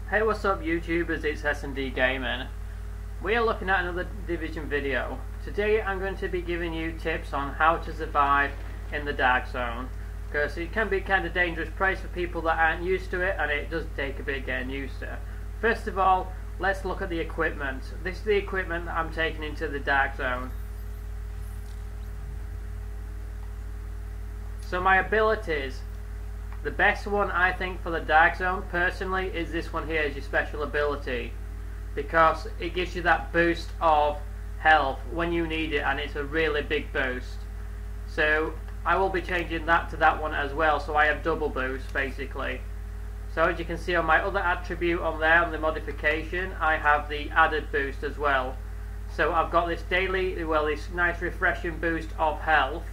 Hey, what's up YouTubers, it's S&D Gaming. We are looking at another Division video. Today I'm going to be giving you tips on how to survive in the Dark Zone, because it can be kind of dangerous place for people that aren't used to it, and it does take a bit getting used to. First of all, let's look at the equipment. This is the equipment that I'm taking into the Dark Zone. So my abilities. The best one I think for the Dark Zone personally is this one here, is your special ability, because it gives you that boost of health when you need it, and it's a really big boost. So I will be changing that to that one as well, so I have double boost basically. So as you can see on my other attribute on there, on the modification, I have the added boost as well. So I've got this daily, well, this nice refreshing boost of health.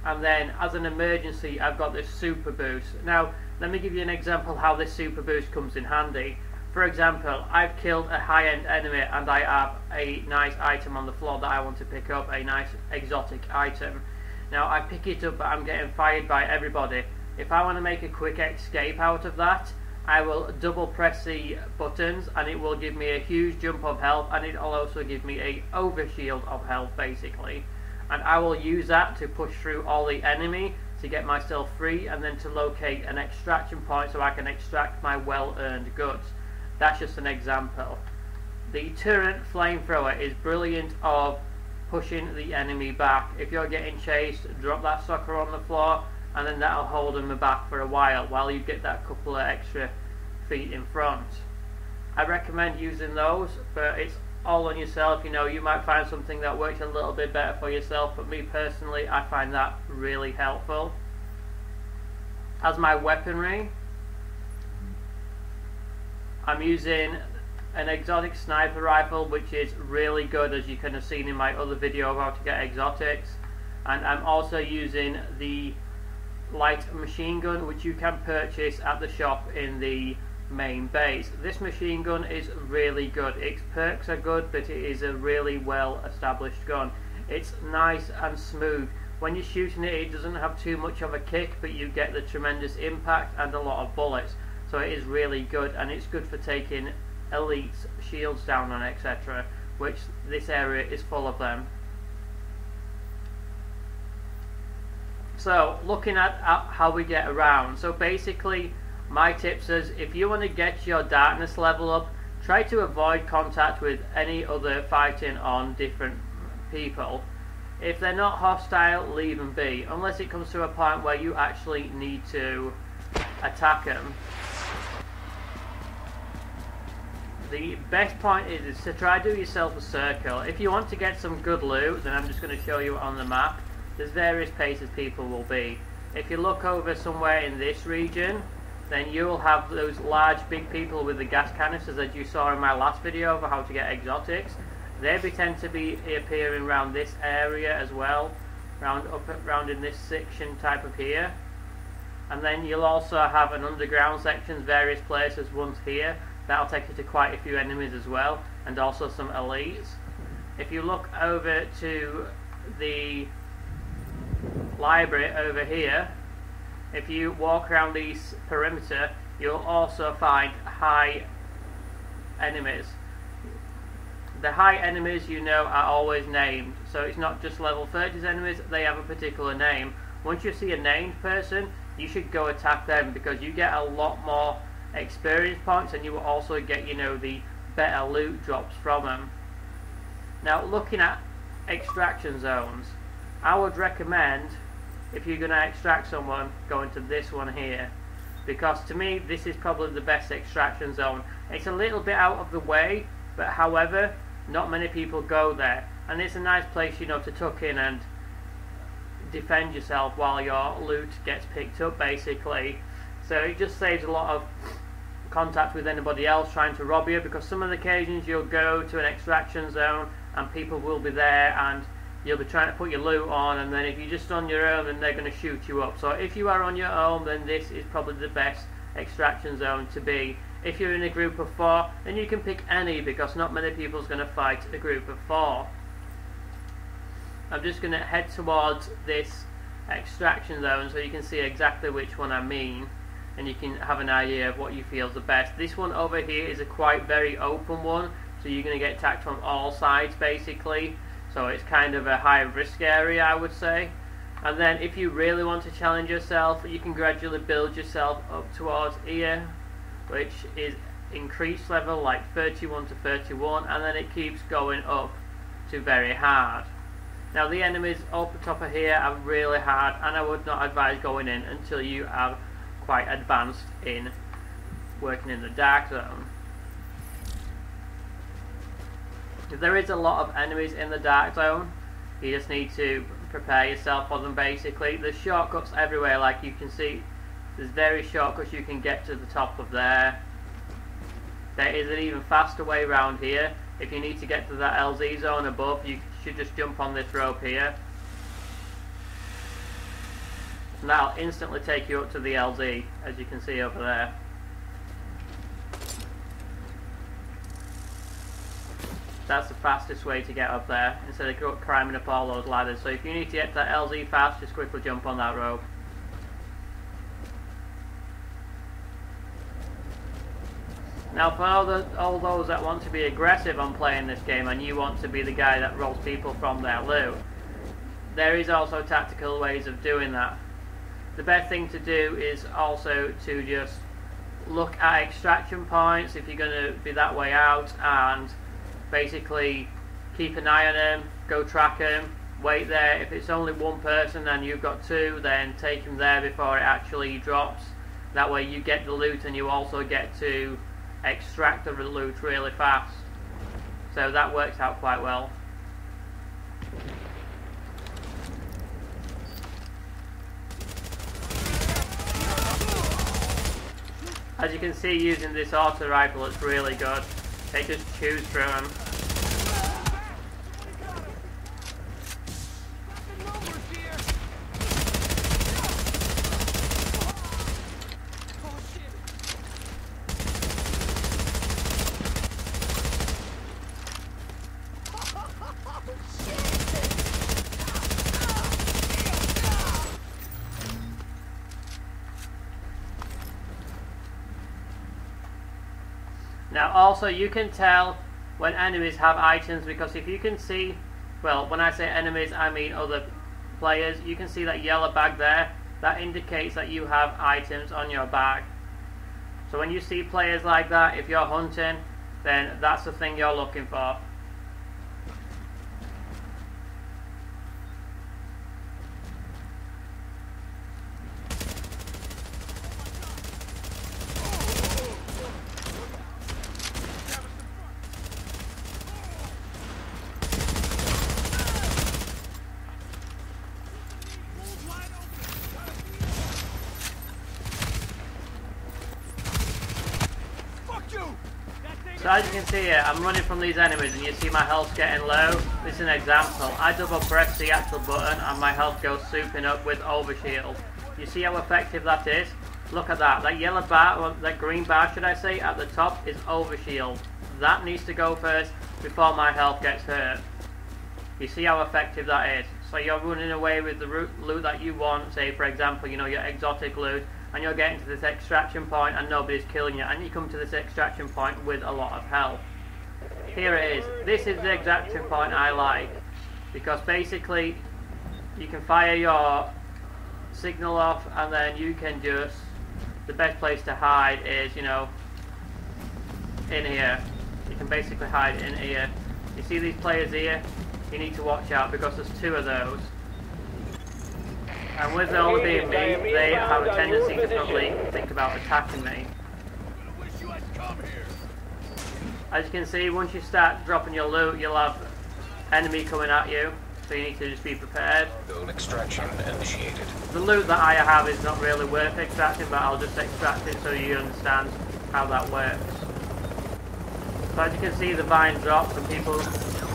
And then as an emergency I've got this super boost. Now let me give you an example how this super boost comes in handy. For example, I've killed a high-end enemy and I have a nice item on the floor that I want to pick up, a nice exotic item. Now I pick it up but I'm getting fired by everybody. If I want to make a quick escape out of that, I will double press the buttons and it will give me a huge jump of health, and it will also give me a overshield of health basically. And I will use that to push through all the enemy to get myself free, and then to locate an extraction point so I can extract my well-earned goods. That's just an example. The turret flamethrower is brilliant of pushing the enemy back. If you're getting chased, drop that sucker on the floor and then that'll hold them back for a while you get that couple of extra feet in front. I recommend using those, but it's all on yourself. You know, you might find something that works a little bit better for yourself, but me personally, I find that really helpful. As my weaponry, I'm using an exotic sniper rifle, which is really good, as you can have seen in my other video of how to get exotics. And I'm also using the light machine gun, which you can purchase at the shop in the main base. This machine gun is really good. Its perks are good, but it is a really well established gun. It's nice and smooth. When you're shooting it, it doesn't have too much of a kick, but you get the tremendous impact and a lot of bullets. So it is really good, and it's good for taking elites, shields down and etc., which this area is full of them. So looking at how we get around, so basically my tips is, if you want to get your darkness level up, try to avoid contact with any other fighting on different people. If they're not hostile, leave them be, unless it comes to a point where you actually need to attack them. The best point is to try to do yourself a circle. If you want to get some good loot, then I'm just going to show you on the map. There's various places people will be. If you look over somewhere in this region, then you'll have those large big people with the gas canisters that you saw in my last video of how to get exotics. They tend to be appearing around this area as well, round in this section type of here. And then you'll also have an underground section, various places, ones here. That'll take you to quite a few enemies as well, and also some elites. If you look over to the library over here, if you walk around this perimeter, you'll also find high enemies. The high enemies, you know, are always named, so it's not just level 30's enemies, they have a particular name. Once you see a named person, you should go attack them, because you get a lot more experience points, and you will also get, you know, the better loot drops from them. Now, looking at extraction zones, I would recommend, if you're going to extract someone, go into this one here, because to me this is probably the best extraction zone. It's a little bit out of the way, but however, not many people go there, and it's a nice place, you know, to tuck in and defend yourself while your loot gets picked up basically. So it just saves a lot of contact with anybody else trying to rob you, because some of the occasions you'll go to an extraction zone and people will be there and you'll be trying to put your loot on, and then if you're just on your own, then they're going to shoot you up. So if you are on your own, then this is probably the best extraction zone to be. If you're in a group of 4, then you can pick any, because not many people's going to fight a group of 4. I'm just going to head towards this extraction zone so you can see exactly which one I mean. and you can have an idea of what you feel is the best. This one over here is a quite very open one, so you're going to get attacked from all sides basically, so it's kind of a high risk area, I would say. And then if you really want to challenge yourself, you can gradually build yourself up towards here, which is increased level like 31 to 31, and then it keeps going up to very hard. Now the enemies up the top of here are really hard, and I would not advise going in until you are quite advanced in working in the dark zone. There is a lot of enemies in the dark zone. You just need to prepare yourself for them basically. There's shortcuts everywhere, like you can see. There's various shortcuts you can get to the top of there. There is an even faster way around here. If you need to get to that LZ zone above, you should just jump on this rope here. And that'll instantly take you up to the LZ, as you can see over there. That's the fastest way to get up there, instead of climbing up all those ladders. So if you need to get to that LZ fast, just quickly jump on that rope. Now for all those that want to be aggressive on playing this game, and you want to be the guy that rolls people from their loot, there is also tactical ways of doing that. The best thing to do is also to just look at extraction points if you're going to be that way out, and basically keep an eye on them, go track them, wait there. If it's only one person and you've got two, then take them there before it actually drops. That way you get the loot, and you also get to extract the loot really fast. So that works out quite well. As you can see, using this auto rifle, it's really good. They just choose through them. Now also you can tell when enemies have items, because if you can see, well, when I say enemies I mean other players, you can see that yellow bag there, that indicates that you have items on your bag. So when you see players like that, if you're hunting, then that's the thing you're looking for. So as you can see here, I'm running from these enemies, and you see my health getting low. This is an example. I double press the actual button and my health goes souping up with overshield. You see how effective that is? Look at that. That yellow bar, or that green bar should I say, at the top is overshield. That needs to go first before my health gets hurt. You see how effective that is? So you're running away with the loot that you want, say for example, you know, your exotic loot, and you're getting to this extraction point and nobody's killing you, and you come to this extraction point with a lot of health. Here it is. This is the extraction point I like, because basically you can fire your signal off, and then you can just, the best place to hide is, you know, in here. You can basically hide in here. You see these players here? You need to watch out, because there's two of those. And with it only being me, they have a tendency to probably think about attacking me. As you can see, once you start dropping your loot, you'll have enemy coming at you, so you need to just be prepared. Zone extraction initiated. The loot that I have is not really worth extracting, but I'll just extract it so you understand how that works. So as you can see, the vine drops and people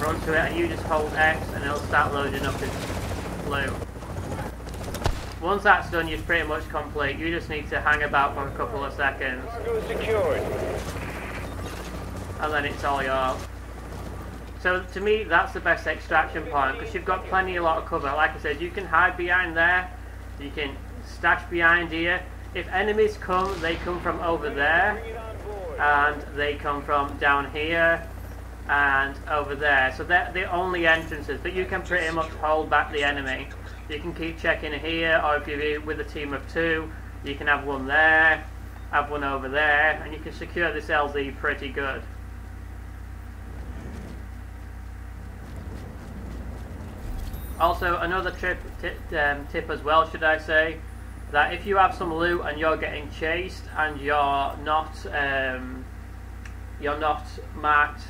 run to it, and you just hold X and it'll start loading up its loot. Once that's done, you're pretty much complete. You just need to hang about for a couple of seconds. Secured. And then it's all yours. So to me, that's the best extraction point, because you've got plenty a lot of cover. Like I said, you can hide behind there, you can stash behind here, if enemies come, they come from over there, and they come from down here, and over there. So they're the only entrances, but you can pretty much hold back the enemy. You can keep checking here, or if you're with a team of 2, you can have one there, have one over there, and you can secure this LZ pretty good. Also, another tip as well, should I say, that if you have some loot and you're getting chased and you're not marked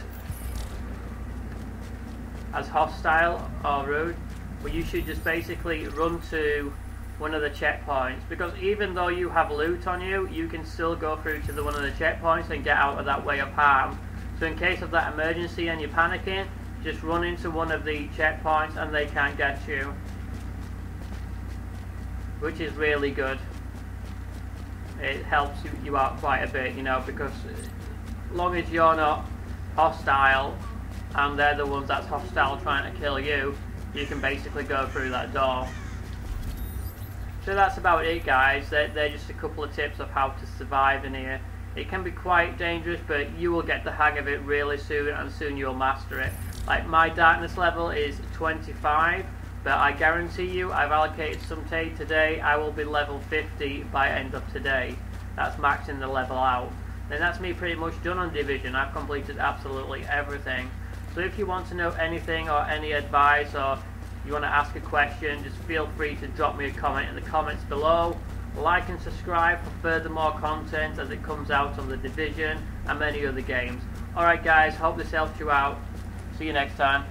as hostile or rude, well, you should just basically run to one of the checkpoints, because even though you have loot on you, you can still go through to one of the checkpoints and get out of that way of harm. So in case of that emergency and you're panicking, just run into one of the checkpoints and they can't get you, which is really good. It helps you out quite a bit, you know, because as long as you're not hostile and they're the ones that's hostile trying to kill you, you can basically go through that door. So that's about it, guys. They're just a couple of tips of how to survive in here. It can be quite dangerous, but you will get the hang of it really soon, and soon you'll master it. Like, my darkness level is 25, but I guarantee you, I've allocated some today, I will be level 50 by end of today. That's maxing the level out. Then that's me pretty much done on Division. I've completed absolutely everything. So if you want to know anything or any advice, or you want to ask a question, just feel free to drop me a comment in the comments below. Like and subscribe for further more content as it comes out on the Division and many other games. Alright guys, hope this helped you out. See you next time.